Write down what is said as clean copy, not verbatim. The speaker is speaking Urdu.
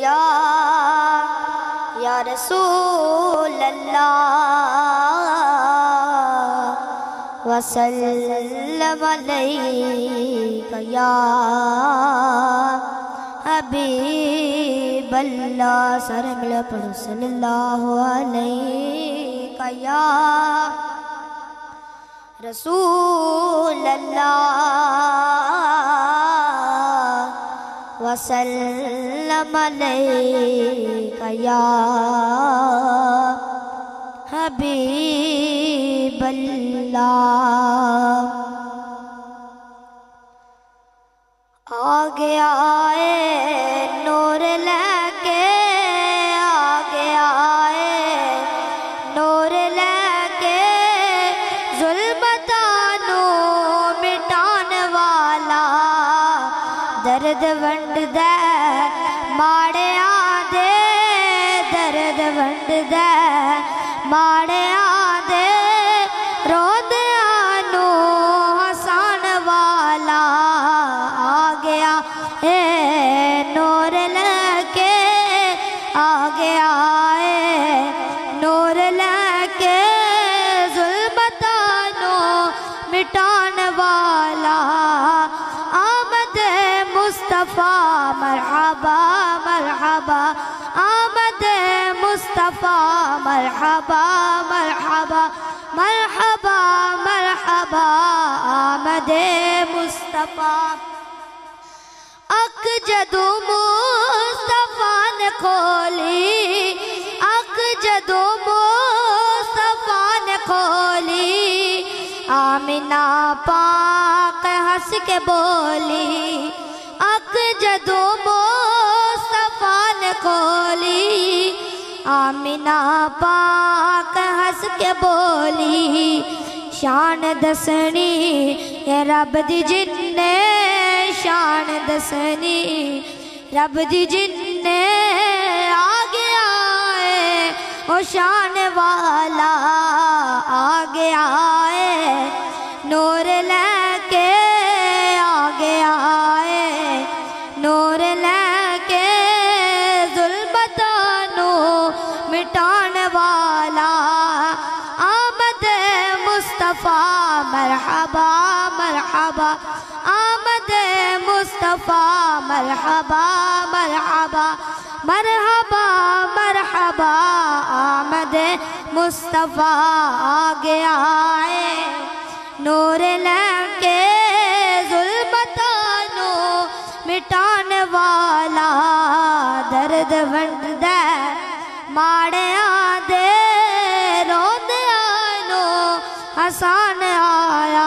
یا رسول اللہ وسلم علیک یا حبیب اللہ سارے ملے پڑھو صلی اللہ علیک یا رسول اللہ وسلم علیک یا حبیب اللہ آگے آئے نور لے کے آگے آئے نور لے کے ظلمتانوں مٹان والا درد ونڈ دے ماڑے آدھے درد ونڈ دے ماڑے آدھے رود آنو حسان والا آگے آئے نور لے کے آگے آئے نور لے کے ظلمتانوں مٹان والا آمد مصطفیٰ مرحبا مرحبا آمد مصطفیٰ مرحبا مرحبا مرحبا مرحبا آمد مصطفیٰ اک جدو مصطفیٰ نے کھولی اک جدو مصطفیٰ نے کھولی آمینہ پاک ہنس کے بولی اک جدو مصطفیٰ نے کھولی آمینہ پاک ہنس کے بولی شان دسنی یہ رب دی جننے شان دسنی رب دی جننے آگے آئے وہ شان والا آگے آئے نور لے کے آگے آئے نور لے کے ظلمتانوں مٹان والا آمد مصطفیٰ مرحبا مرحبا آمد مصطفیٰ مرحبا مرحبا مرحبا مرحبا آمد مصطفیٰ آگے آئے نور لے کے ظلمتانوں مٹان والا درد ونڈ دے ماڑے آدھے رود آنو حسان آیا